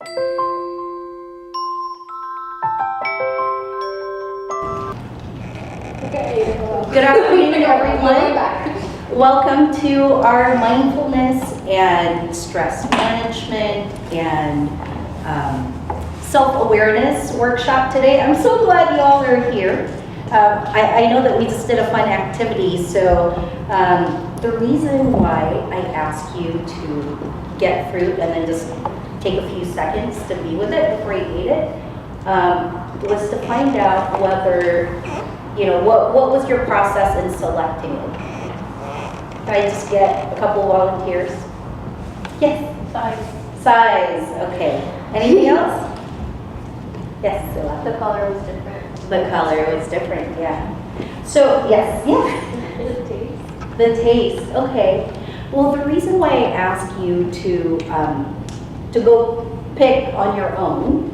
Good afternoon, everyone. Welcome to our mindfulness and stress management and self-awareness workshop today. I'm so glad you all are here. I know that we just did a fun activity, so the reason why I asked you to get fruit and then just take a few seconds to be with it before you ate it was to find out whether, what was your process in selecting it? Can I just get a couple volunteers? Yes. Size, okay. Anything else? Yes, Silla. The color was different. The color was different, yeah. So, yes, yeah. The taste, okay. Well, the reason why I ask you to go pick on your own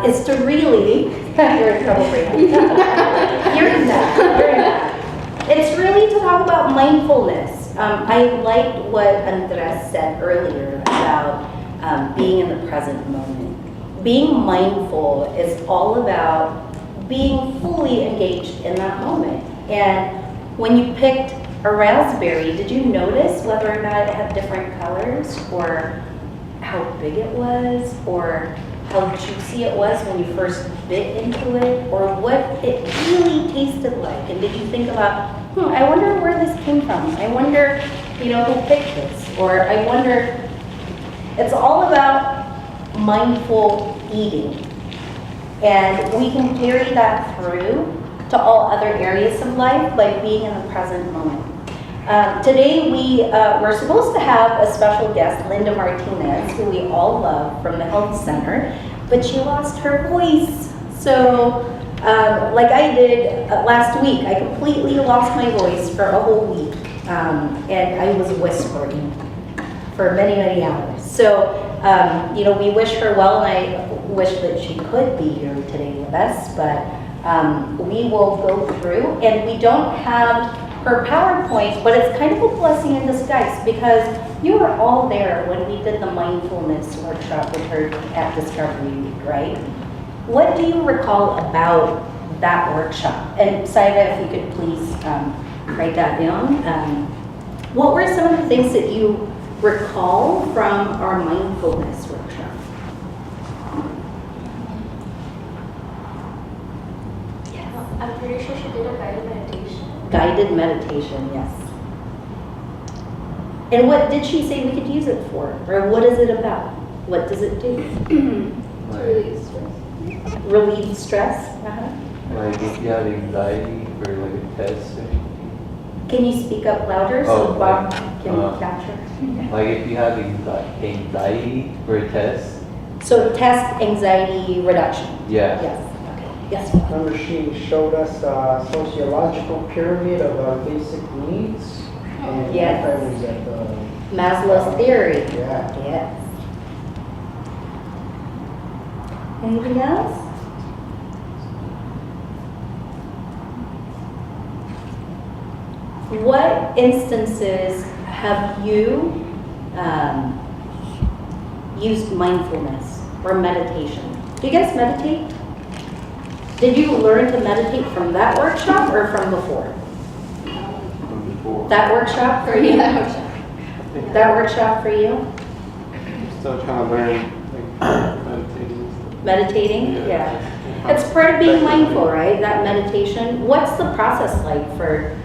is to really, you're in trouble right now. You're in that. It's really to talk about mindfulness. I liked what Andres said earlier about being in the present moment. Being mindful is all about being fully engaged in that moment. And when you picked a raspberry, did you notice whether or not it had different colors, or how big it was, or how juicy it was when you first bit into it, or what it really tasted like? And did you think about, I wonder where this came from? I wonder, who picked this? Or I wonder, it's all about mindful eating. And we can carry that through to all other areas of life by being in the present moment. Today we're supposed to have a special guest, Linda Martinez, who we all love, from the Health Center, but she lost her voice. So like I did last week, I completely lost my voice for a whole week, and I was whispering for many, many hours. So we wish her well, and I wish that she could be here today with us, but we will go through, and we don't have her PowerPoint, but it's kind of a blessing in disguise because you were all there when we did the mindfulness workshop with her at Discovery Week, right? What do you recall about that workshop? And Saida, if you could please write that down. What were some of the things that you recall from our mindfulness workshop? Yes. I'm pretty sure she did a guided meditation. Guided meditation, yes. And what did she say we could use it for? Or what is it about? What does it do? To relieve stress. Relieve stress? Like if you have anxiety for like a test or something. Can you speak up louder so Bob can capture? Like if you have anxiety for a test. So test anxiety reduction. Yeah. Yes. Okay. Yes. Remember, she showed us a sociological pyramid of our basic needs. And Yes. that was at the Maslow's theory. Yeah. Yes. Anything else? What instances have you used mindfulness or meditation? Do you guys meditate? Did you learn to meditate from that workshop or from before? From before. That workshop for you? Yeah. That workshop for you? Still trying to learn like meditating. Meditating? Yeah. It's part of being mindful, right? That meditation. What's the process like for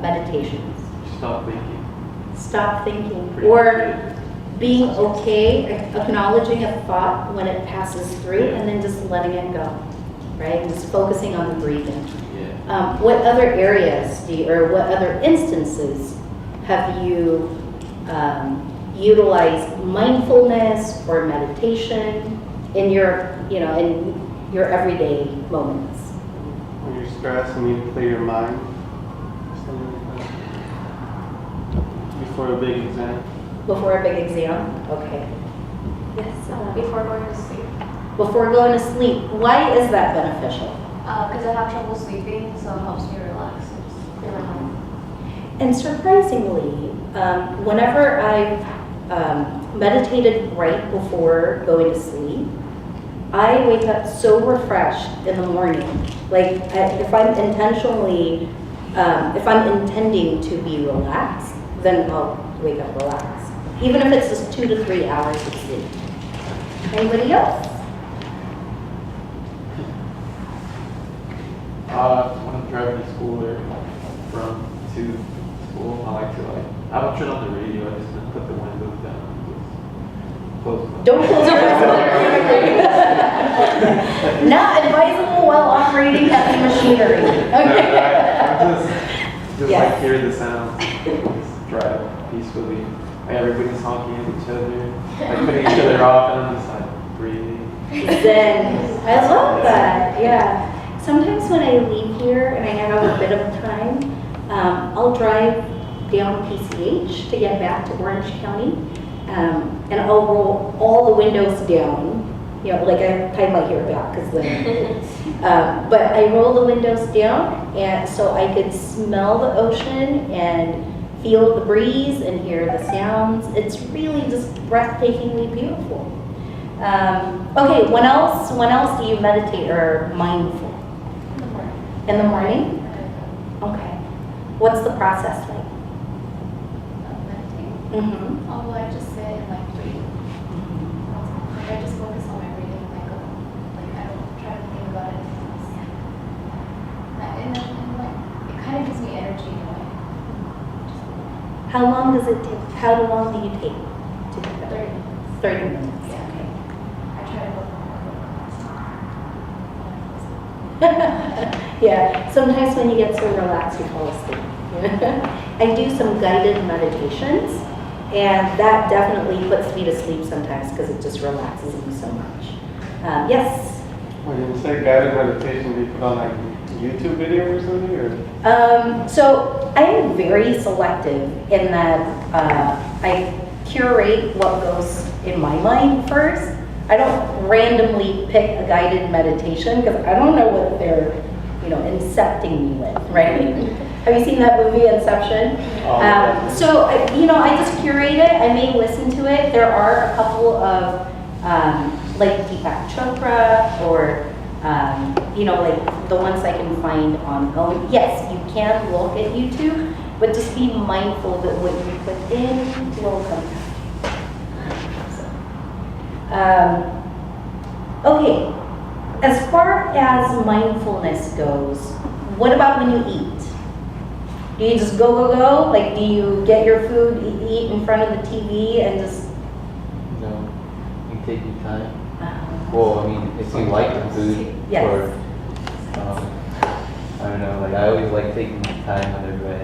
meditations? Stop thinking. Stop thinking. Or being okay, acknowledging a thought when it passes through and then just letting it go, right? Just focusing on the breathing. Yeah. What other areas or what other instances have you utilized mindfulness or meditation in your, in your everyday moments? When you're stressed and you need to clear your mind. Something like that. Before a big exam. Before a big exam? Okay. Yes. Before going to sleep. Before going to sleep. Why is that beneficial? Because I have trouble sleeping, so it helps me relax. It's clear my mind. And surprisingly, whenever I've meditated right before going to sleep, I wake up so refreshed in the morning. Like if I'm intentionally, if I'm intending to be relaxed, then I'll wake up relaxed. Even if it's just 2 to 3 hours of sleep. Anybody else? When I'm driving to school or to school, I don't turn on the radio, I just put the windows down. Just close them. Don't close your eyes. Not advisable while operating heavy machinery. Just Yes. like hear the sound, just drive peacefully. Like everybody's honking at each other, like putting each other off, and I'm just like breathing. Zen. I love that. Yeah. Sometimes when I leave here and I have a bit of time, I'll drive down PCH to get back to Orange County, and I'll roll all the windows down. You know, like I tie my hair back because then, but I roll the windows down, and so I could smell the ocean and feel the breeze and hear the sounds. It's really just breathtakingly beautiful. Okay, when else do you meditate or mindful? In the morning? Okay. What's the process like? Meditate. Mm-hmm. Oh, well, I just sit and like breathe. Like I just focus on my breathing. Like I don't try to think about anything else. And like it kind of gives me energy in a way. How long does it take? How long do you take to do that? 30 minutes. 30 minutes. Yeah. Okay. I try to look more. Yeah, sometimes when you get so relaxed, you fall asleep. I do some guided meditations, and that definitely puts me to sleep sometimes because it just relaxes me so much. Yes? When you say guided meditation, do you put on like YouTube video or something? Or? So I'm very selective in that I curate what goes in my mind first. I don't randomly pick a guided meditation because I don't know what they're, incepting me with, right? Have you seen that movie, Inception? So, I just curate it. I may listen to it. There are a couple of, like Deepak Chopra or, like the ones I can find on home. Yes, you can look at YouTube, but just be mindful that what you put in will come out. Okay, as far as mindfulness goes, what about when you eat? Do you just go? Like, do you get your food, eat in front of the TV and just... No, you take your time. Well, I mean, if you like the food, Yes. or, I don't know, like I always like taking my time whenever I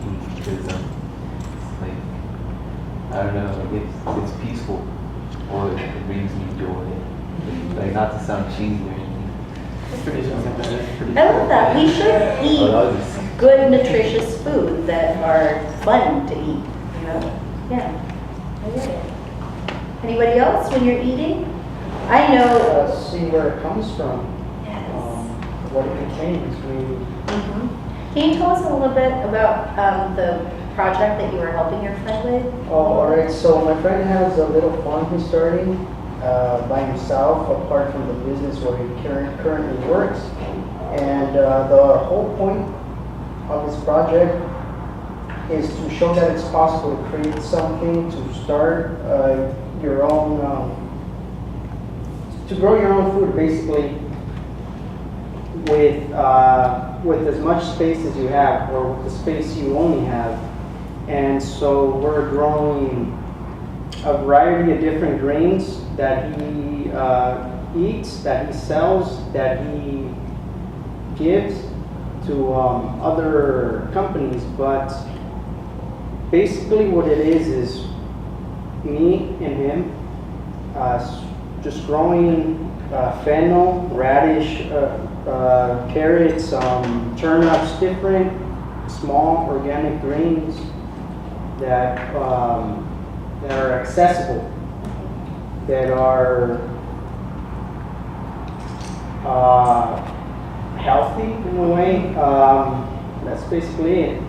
eat because, like, I don't know, like it's peaceful, or it brings me joy. Like, not to sound cheesy or anything. It's pretty simple. I love that. We should Oh, eat that was good, nutritious food that are fun to eat, Yeah, I get it. Anybody else when you're eating? I know... See where it comes from, Yes. what it contains. Can you tell us a little bit about the project that you were helping your friend with? Oh, all right. So my friend has a little farm he's starting by himself, apart from the business where he currently works. And the whole point of this project is to show that it's possible to create something, to start your own, to grow your own food, basically, with as much space as you have, or with the space you only have. And so we're growing a variety of different grains that he eats, that he sells, that he gives to other companies. But basically what it is me and him just growing fennel, radish, carrots, turnips, different small organic greens that are accessible, that are healthy in a way. That's basically it.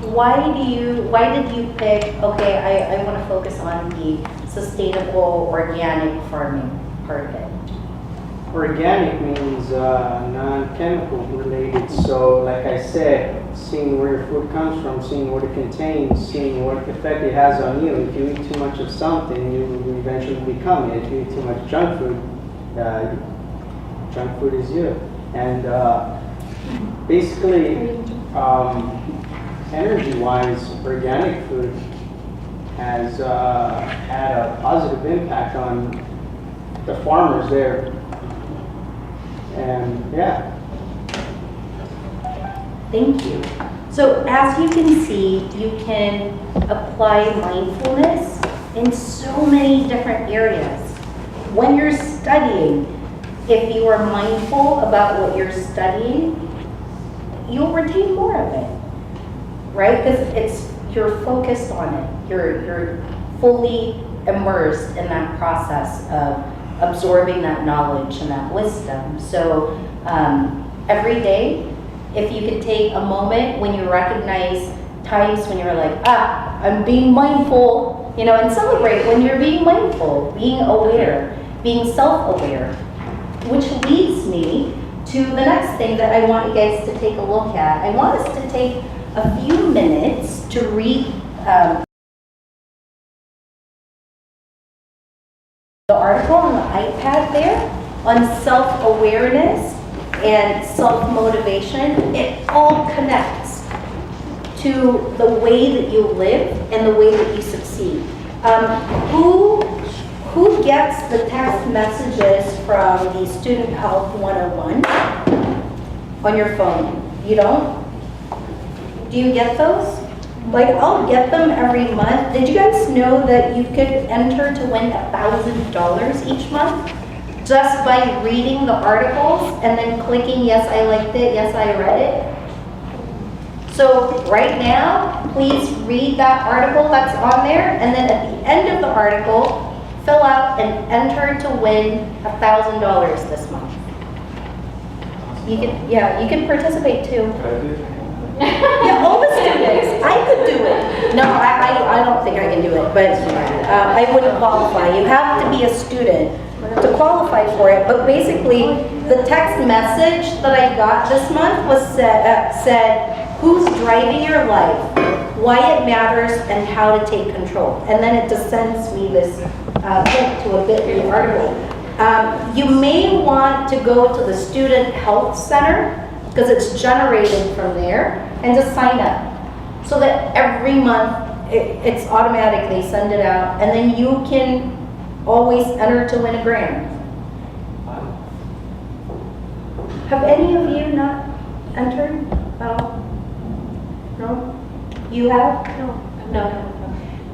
why did you pick, okay, I want to focus on the sustainable organic farming part of it? Organic means non-chemical related. So like I said, seeing where your food comes from, seeing what it contains, seeing what effect it has on you. If you eat too much of something, you will eventually become it. If you eat too much junk food is you. And basically, energy-wise, organic food has had a positive impact on the farmers there. And yeah. Thank you. So as you can see, you can apply mindfulness in so many different areas. When you're studying, if you are mindful about what you're studying, you'll retain more of it, right? Because you're focused on it. You're fully immersed in that process of absorbing that knowledge and that wisdom. So every day, if you could take a moment when you recognize times when you're like, I'm being mindful, and celebrate when you're being mindful, being aware, being self-aware, which leads me to the next thing that I want you guys to take a look at. I want us to take a few minutes to read the article on the iPad there on self-awareness and self-motivation. It all connects to the way that you live and the way that you succeed. Who gets the text messages from the Student Health 101 on your phone? You don't? Do you get those? Like, I'll get them every month. Did you guys know that you could enter to win $1,000 each month just by reading the articles and then clicking, yes, I liked it, yes, I read it? So right now, please read that article that's on there, and then at the end of the article, fill out and enter to win $1,000 this month. You can participate too. Yeah, all the students. I could do it. No, I don't think I can do it, but I wouldn't qualify. You have to be a student to qualify for it. But basically, the text message that I got this month was said, who's driving your life, why it matters, and how to take control. And then it just sends me this link to a bit.ly article. You may want to go to the Student Health Center, because it's generated from there, and just sign up. So that every month, it's automatically send it out, and then you can always enter to win a grand. Have any of you not entered at all? No? You have? No. No.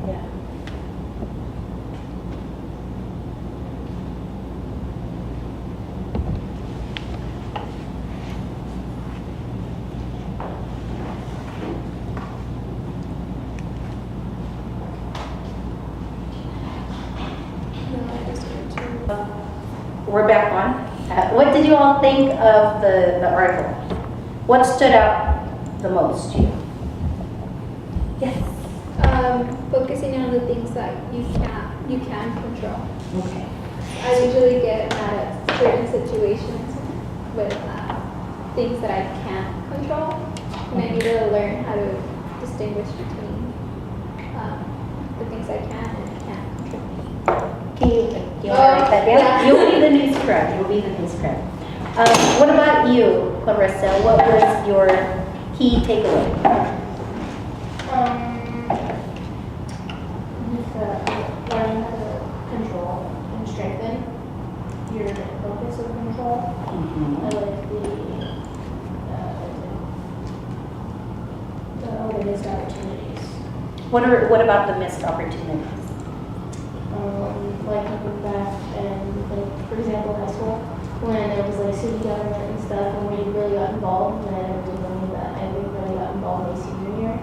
Yeah. We're back on. What did you all think of the article? What stood out the most to you? Yes. Focusing on the things that you can control. Okay. I usually get mad at certain situations with things that I can't control, and I need to learn how to distinguish between the things I can and can't control. Do you want to write that down? Yeah. You'll be the new scribe. You'll be the new scribe. What about you, Clarissa? What was your key takeaway? Learning how to control and strengthen your focus of control. I like the missed opportunities. What about the missed opportunities? Like looking back and like, for example, high school, when there was like city government and stuff, and we really got involved, and I never did any of that. I really got involved my senior year.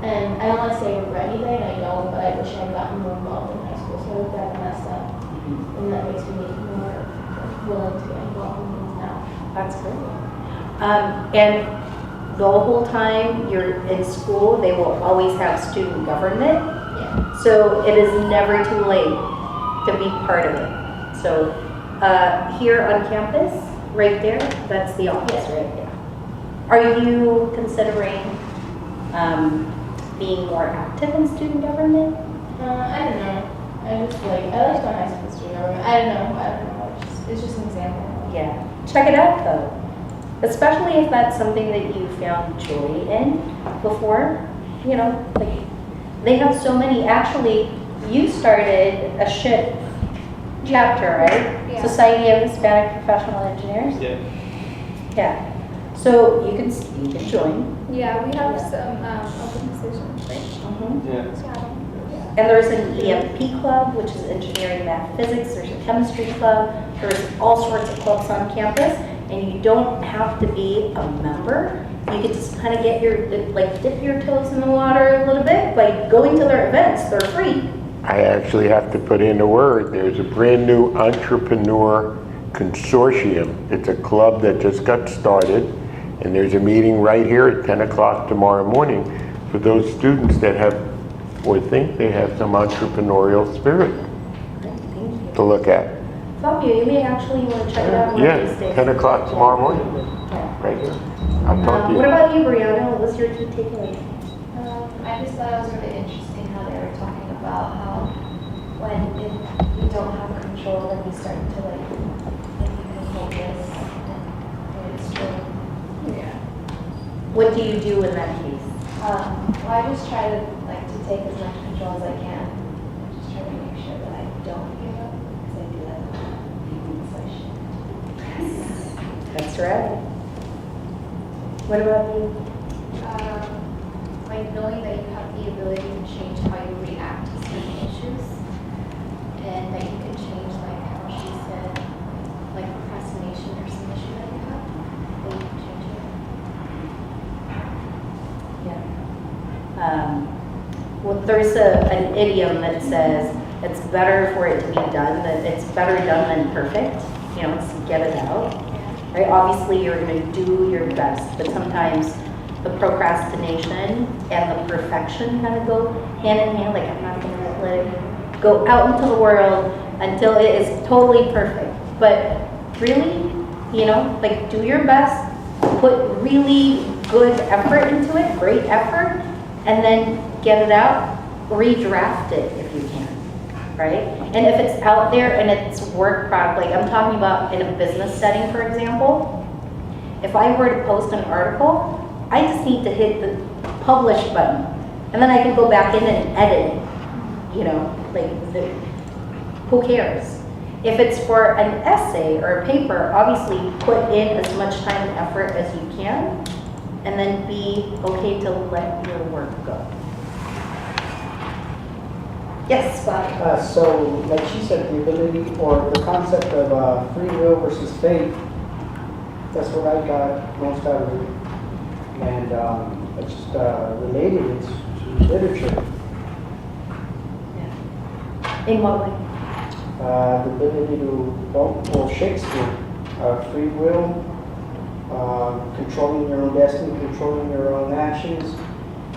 And I don't want to say I regret anything, I don't, but I wish I had gotten more involved in high school, so I look back on that stuff, and that makes me more willing to get involved in things now. That's great. And the whole time you're in school, they will always have student government. Yeah. So it is never too late to be part of it. So here on campus, right there, that's the office right there. Are you considering being more active in student government? I don't know. I just like my high school student government. I don't know. It's just an example. Yeah. Check it out though. Especially if that's something that you found joy in before. You know, like they have so many. Actually, you started a SHIP chapter, right? Yeah. Society of Hispanic Professional Engineers. Yeah. Yeah. So you can join. Yeah, we have some open positions, right? Yeah. And there's an EMP club, which is engineering, math, physics. There's a chemistry club. There's all sorts of clubs on campus, and you don't have to be a member. You can just kind of get dip your toes in the water a little bit by going to their events. They're free. I actually have to put in a word. There's a brand new entrepreneur consortium. It's a club that just got started, and there's a meeting right here at 10 o'clock tomorrow morning for those students that have or think they have some entrepreneurial spirit Thank you. to look at. Fabio, you may actually want to check it out one of these Yeah, days. 10 o'clock tomorrow morning, Yeah. right here. I'll talk to What you. about you, Brianna? What was your key takeaway? I just thought it was really interesting how they were talking about how when if you don't have control, then you start to like think you can hopeless and it's true. Yeah. What do you do in that case? Well, I just try to like to take as much control as I can. I just try to make sure that I don't give up because I do that. So I should. That's right. What about you? Like knowing that you have the ability to change how you react to certain issues, and that you can change like how she said, like procrastination or some issue that you have, that you can change it. Well, there's an idiom that says it's better for it to be done, that it's better done than perfect. You know, it's get it out. Right? Obviously, you're going to do your best, but sometimes the procrastination and the perfection kind of go hand in hand. Like, I'm not going to let it go out into the world until it is totally perfect. But really, you know, like do your best, put really good effort into it, great effort, and then get it out, redraft it if you can, right? And if it's out there and it's work product, like I'm talking about in a business setting, for example, if I were to post an article, I just need to hit the publish button, and then I can go back in and edit it, you know, like who cares? If it's for an essay or a paper, obviously put in as much time and effort as you can, and then be okay to let your work go. Yes, Bob? So, like she said, the ability or the concept of free will versus fate, that's what I got most out of it. And it's just related it to literature. In what way? The ability to, well, Shakespeare, free will, controlling your own destiny, controlling your own actions,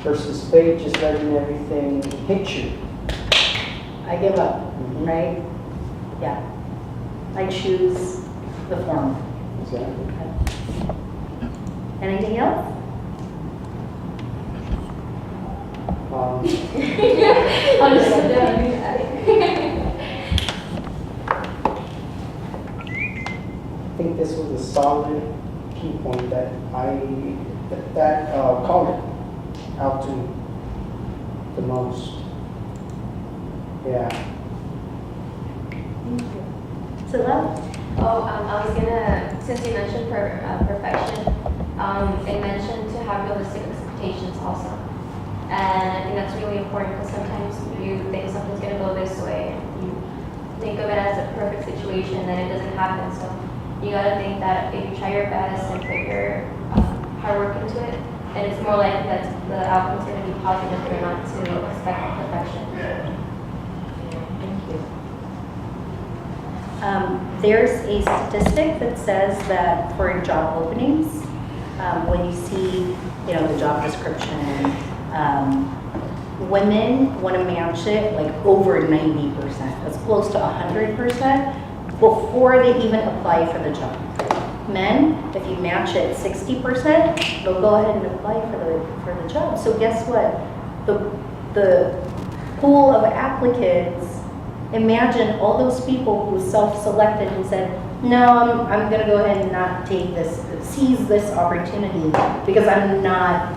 versus fate, just letting everything hit you. I give up, right? Yeah. I choose the form. Exactly. Anything else? I'm just sit down and do that. I think this was a solid key point that called it out to the most. Yeah. So that? I was gonna, since you mentioned perfection, it mentioned to have realistic expectations also. And I think that's really important because sometimes you think something's gonna go this way, you think of it as a perfect situation, then it doesn't happen. So you gotta think that if you try your best and put your hard work into it, and it's more likely that the outcome's gonna be positive and not to expect perfection. Thank you. There's a statistic that says that for job openings, when you see the job description. Women want to match it like over 90%. That's close to 100% before they even apply for the job. Men, if you match it 60%, they'll go ahead and apply for the job. So guess what? The pool of applicants, imagine all those people who self-selected and said, no, I'm going to go ahead and not take this, seize this opportunity because I'm not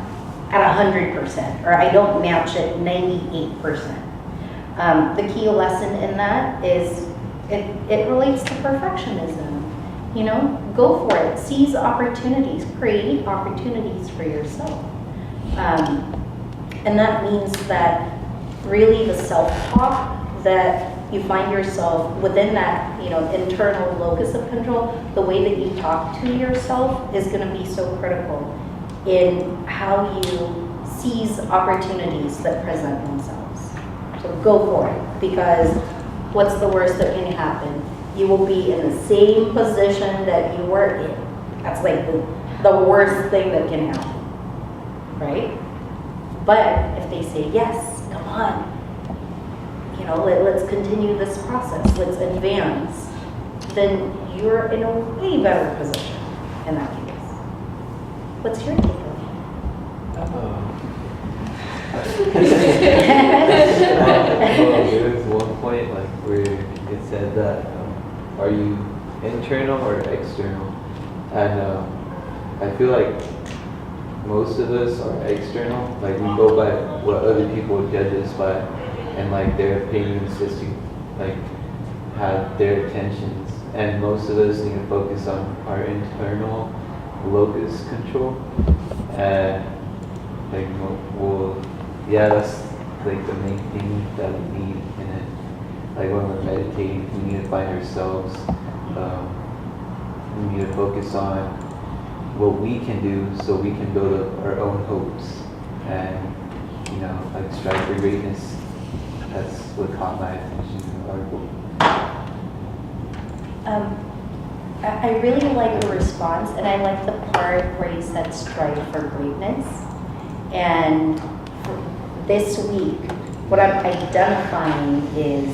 at 100% or I don't match it 98%. The key lesson in that is it relates to perfectionism. Go for it. Seize opportunities. Create opportunities for yourself. And that means that really the self-talk that you find yourself within that, internal locus of control, the way that you talk to yourself is going to be so critical in how you seize opportunities that present themselves. So go for it, because what's the worst that can happen? You will be in the same position that you were in. That's like the worst thing that can happen, right? But if they say, yes, come on, let's continue this process, let's advance, then you're in a way better position in that case. What's your take Well, there was one point where it said that are you internal or external? And I feel like most of us are external. Like we go by what other people judge us by, and their opinions just to have their attentions. And most of us need to focus on our internal locus control. And that's the main thing that we need in it. When we're meditating, we need to find ourselves. We need to focus on what we can do so we can build up our own hopes and strive for greatness. That's what caught my attention in the article. I really like the response, and I like the part where you said strive for greatness. And this week, what I'm identifying is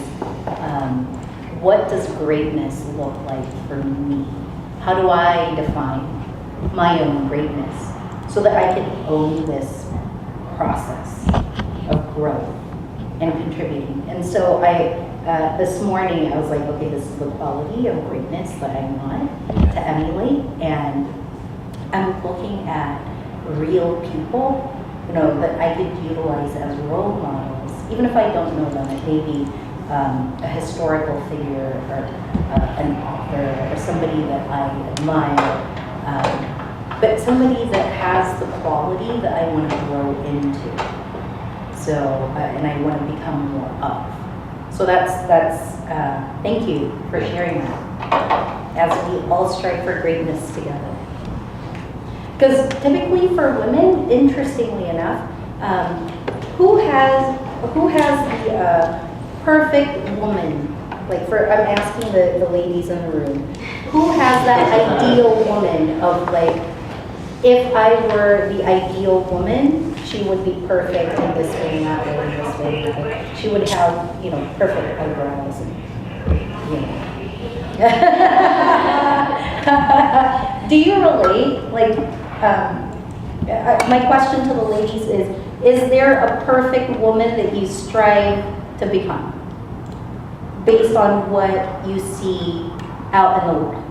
what does greatness look like for me? How do I define my own greatness so that I can own this process of growth and contributing? And so this morning I was like, okay, this is the quality of greatness that I want to emulate, and I'm looking at real people, that I could utilize as role models, even if I don't know them. It may be a historical figure or an author or somebody that I admire, but somebody that has the quality that I want to grow into. So, and I want to become more of. So that's thank you for sharing that, as we all strive for greatness together. Because typically for women, interestingly enough, who has the perfect woman? I'm asking the ladies in the room, who has that ideal woman of if I were the ideal woman, she would be perfect in this way, and that way, and this way, and that way. She would have, perfect eyebrows and, Do you relate? My question to the ladies is there a perfect woman that you strive to become based on what you see out in the world?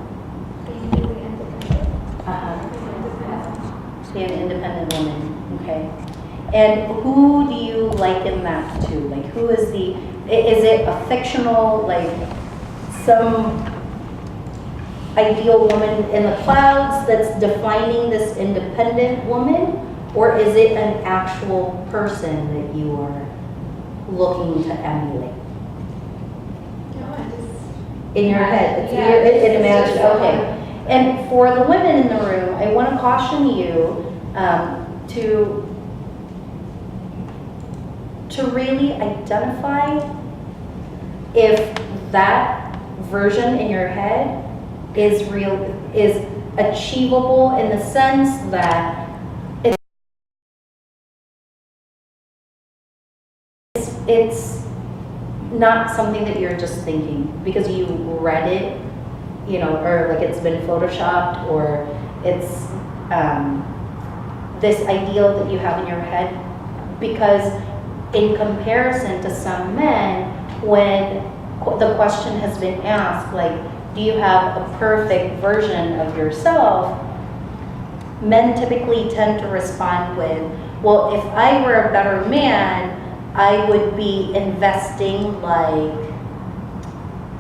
Be an independent woman, okay. And who do you liken that to? Who is is it a fictional, some ideal woman in the clouds that's defining this independent woman? Or is it an actual person that you are looking to emulate? In your head, it's imagine, okay. And for the women in the room, I want to caution you to really identify if that version in your head is achievable in the sense that it's not something that you're just thinking because you read it, you know, or like it's been photoshopped, or it's this ideal that you have in your head. Because in comparison to some men, when the question has been asked, like, do you have a perfect version of yourself? Men typically tend to respond with, well, if I were a better man, I would be investing like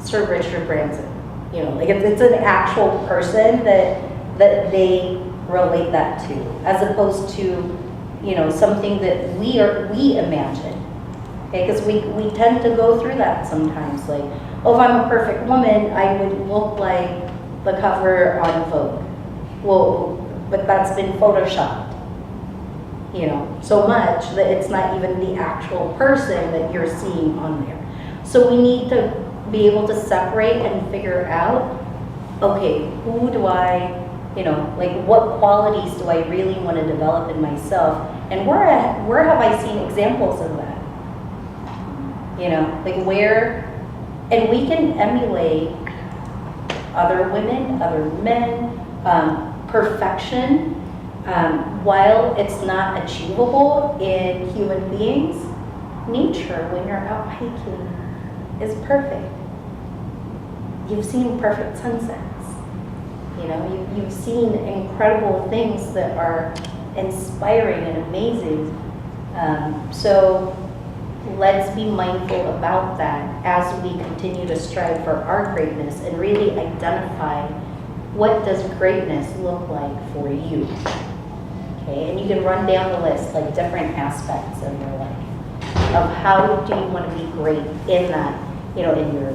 Sir Richard Branson. You know, like it's an actual person that they relate that to, as opposed to, you know, something that we imagine. Okay, because we tend to go through that sometimes. Like, oh, if I'm a perfect woman, I would look like the cover on Vogue. Well, but that's been photoshopped, you know, so much that it's not even the actual person that you're seeing on there. So we need to be able to separate and figure out, okay, who do I, you know, like what qualities do I really want to develop in myself, and where have I seen examples of that? You know, like where, and we can emulate other women, other men, perfection, while it's not achievable in human beings. Nature, when you're out hiking, is perfect. You've seen perfect sunsets. You know, you've seen incredible things that are inspiring and amazing. So let's be mindful about that as we continue to strive for our greatness and really identify what does greatness look like for you. Okay, and you can run down the list, like different aspects of your life, of how do you want to be great in that, you know, in your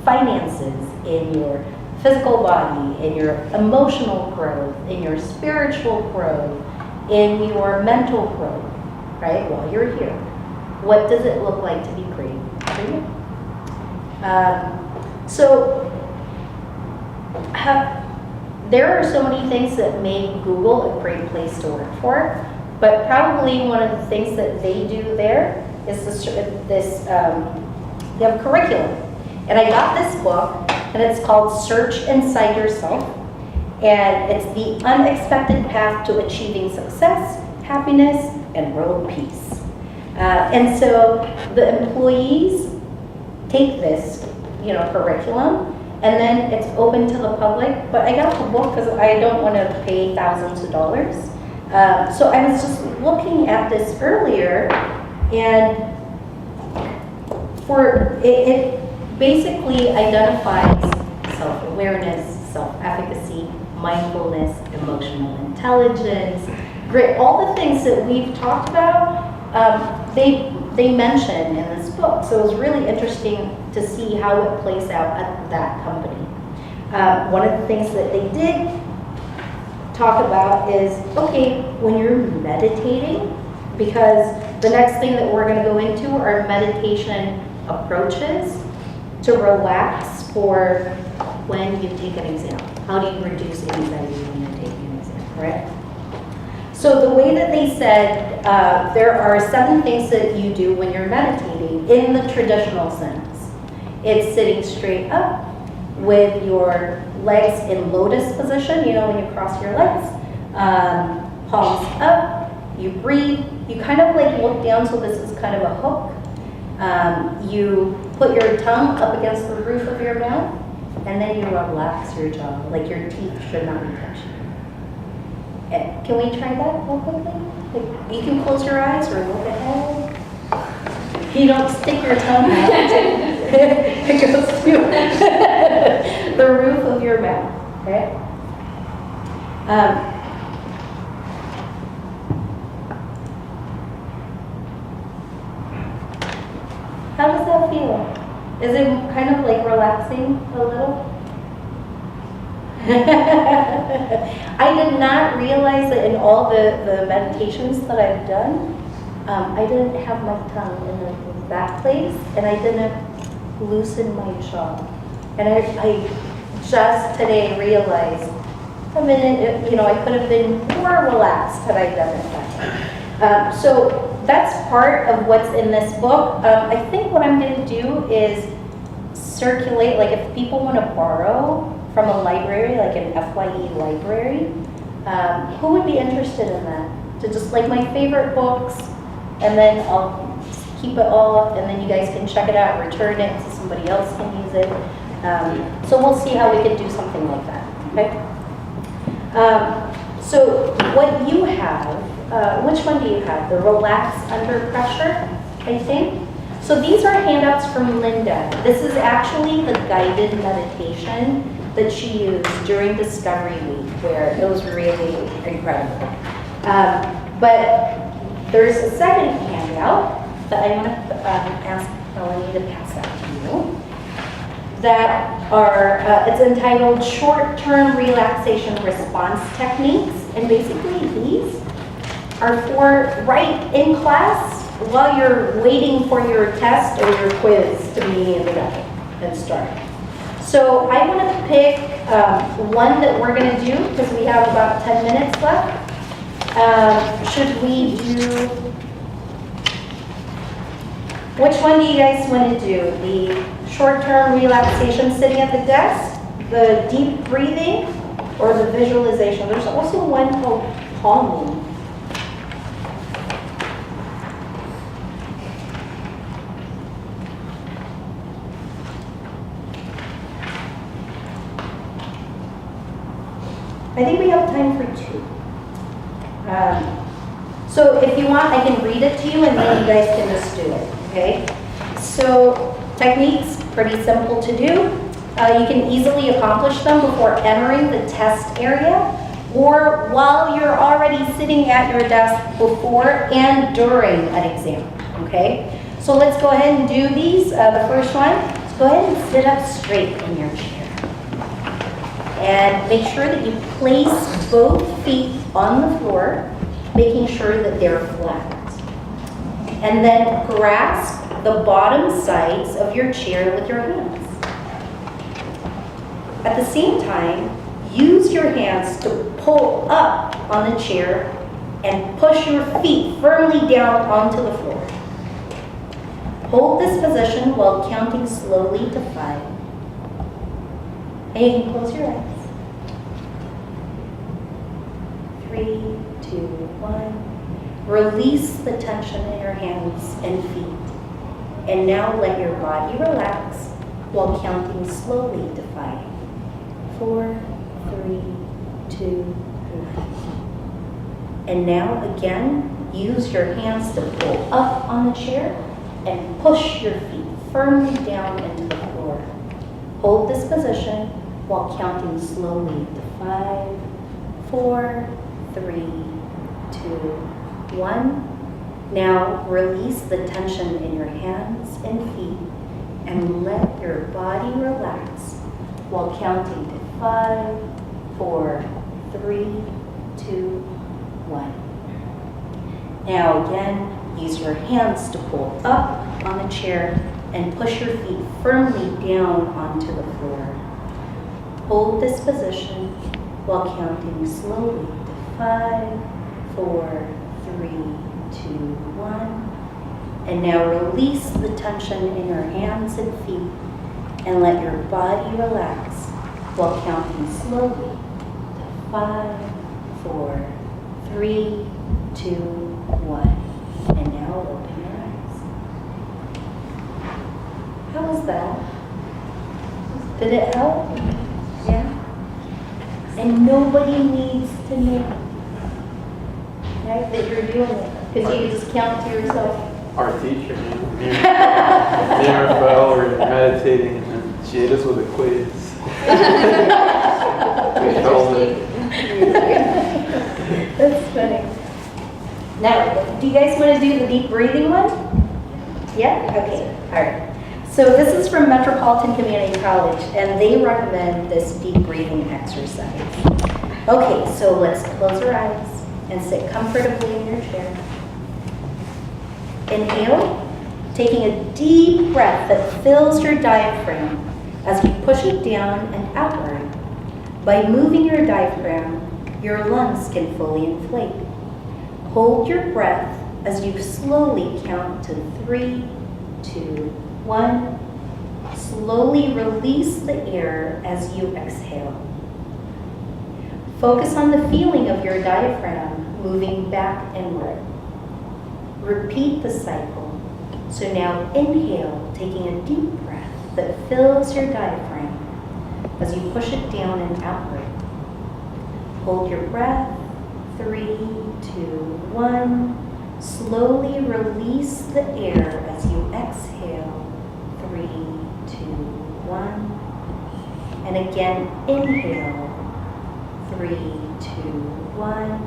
finances, in your physical body, in your emotional growth, in your spiritual growth, in your mental growth, right? While you're here, what does it look like to be great for you? There are so many things that make Google a great place to work for, but probably one of the things that they do there is they have curriculum. And I got this book, and it's called Search Inside Yourself, and it's the unexpected path to achieving success, happiness, and world peace. And so the employees take this, you know, curriculum, and then it's open to the public. But I got the book because I don't want to pay thousands of dollars. So I was just looking at this earlier, and it basically identifies self-awareness, self-efficacy, mindfulness, emotional intelligence, grit, all the things that we've talked about, they mention in this book. So it was really interesting to see how it plays out at that company. One of the things that they did talk about is, okay, when you're meditating, because the next thing that we're going to go into are meditation approaches to relax for when you take an exam. How do you reduce anxiety when you're taking an exam, right? So the way that they said, there are 7 things that you do when you're meditating in the traditional sense. It's sitting straight up with your legs in lotus position, you know, when you cross your legs, palms up, you breathe, you kind of like look down, so this is kind of a hook. You put your tongue up against the roof of your mouth, and then you relax your jaw, like your teeth should not be touching. Can we try that real quickly? Like, you can close your eyes or look ahead. You don't stick your tongue out. It goes to the roof of your mouth, okay? How does that feel? Is it kind of like relaxing a little? I did not realize that in all the meditations that I've done, I didn't have my tongue in that place, and I didn't loosen my jaw. And I just today realized, a minute, you know, I could have been more relaxed had I done it that way. So that's part of what's in this book. I think what I'm going to do is circulate, like if people want to borrow from a library, like an FYE library, who would be interested in that? To just like my favorite books, and then I'll keep it all, and then you guys can check it out, return it so somebody else can use it. So we'll see how we can do something like that, okay? So what you have, which one do you have? The Relax Under Pressure, I think. So these are handouts from Linda. This is actually the guided meditation that she used during Discovery Week, where it was really incredible. But there's a second handout that I want to ask Melanie to pass out to you. That are, it's entitled Short-Term Relaxation Response Techniques. And basically these are for right in class while you're waiting for your test or your quiz to be handed out and start. So I want to pick one that we're going to do because we have about 10 minutes left. Should we do, which one do you guys want to do? The short-term relaxation sitting at the desk, the deep breathing, or the visualization? There's also one called calming. I think we have time for two. So if you want, I can read it to you and then you guys can just do it, okay? So techniques, pretty simple to do. You can easily accomplish them before entering the test area or while you're already sitting at your desk before and during an exam, okay? So let's go ahead and do these. The first one, let's go ahead and sit up straight in your chair. And make sure that you place both feet on the floor, making sure that they're flat. And then grasp the bottom sides of your chair with your hands. At the same time, use your hands to pull up on the chair and push your feet firmly down onto the floor. Hold this position while counting slowly to 5. And you can close your eyes. 3, 2, 1. Release the tension in your hands and feet. And now let your body relax while counting slowly to 5. 4, 3, 2, 1. And now again, use your hands to pull up on the chair and push your feet firmly down into the floor. Hold this position while counting slowly to 5, 4, 3, 2, 1. Now release the tension in your hands and feet and let your body relax while counting to 5, 4, 3, 2, 1. Now again, use your hands to pull up on the chair and push your feet firmly down onto the floor. Hold this position while counting slowly to 5, 4, 3, 2, 1. And now release the tension in your hands and feet and let your body relax while counting slowly to 5, 4, 3, 2, 1. And now open your eyes. How was that? Did it help? Yeah? And nobody needs to know, right, that you're doing it. Because you just count to yourself. Our teacher, near fell or meditating, and she hit us with a quiz. We told it. That's funny. Now, do you guys want to do the deep breathing one? Yeah? Okay. All right. So this is from Metropolitan Community College, and they recommend this deep breathing exercise. Okay, so let's close our eyes and sit comfortably in your chair. Inhale, taking a deep breath that fills your diaphragm as you push it down and outward. By moving your diaphragm, your lungs can fully inflate. Hold your breath as you slowly count to 3, 2, 1. Slowly release the air as you exhale. Focus on the feeling of your diaphragm moving back inward. Repeat the cycle. So now inhale, taking a deep breath that fills your diaphragm as you push it down and outward. Hold your breath. 3, 2, 1. Slowly release the air as you exhale. 3, 2, 1. And again, inhale. 3, 2, 1.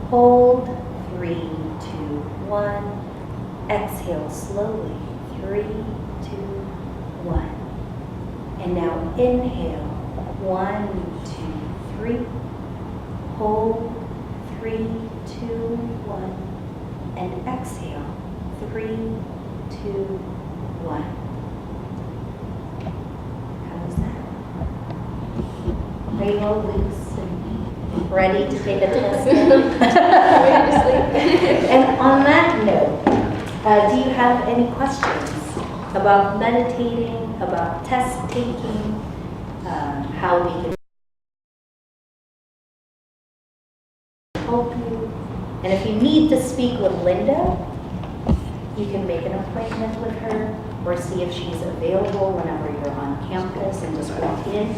Hold. 3, 2, 1. Exhale slowly. 3, 2, 1. And now inhale. 1, 2, 3. Hold. 3, 2, 1. And exhale. 3, 2, 1. How's that? Are you all loose and ready to take a test? Ready to sleep? And on that note, do you have any questions about meditating, about test taking, how we can help you? And if you need to speak with Linda, you can make an appointment with her or see if she's available whenever you're on campus and just walk in.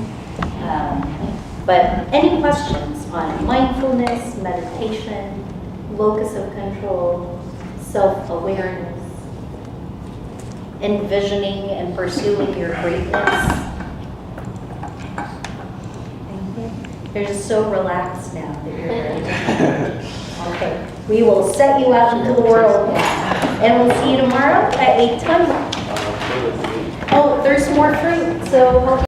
But any questions on mindfulness, meditation, locus of control, self-awareness, envisioning and pursuing your greatness? You're just so relaxed now that you're ready to. Okay, we will set you out into the world now. And we'll see you tomorrow at 8:20. Oh, there's more fruit, so.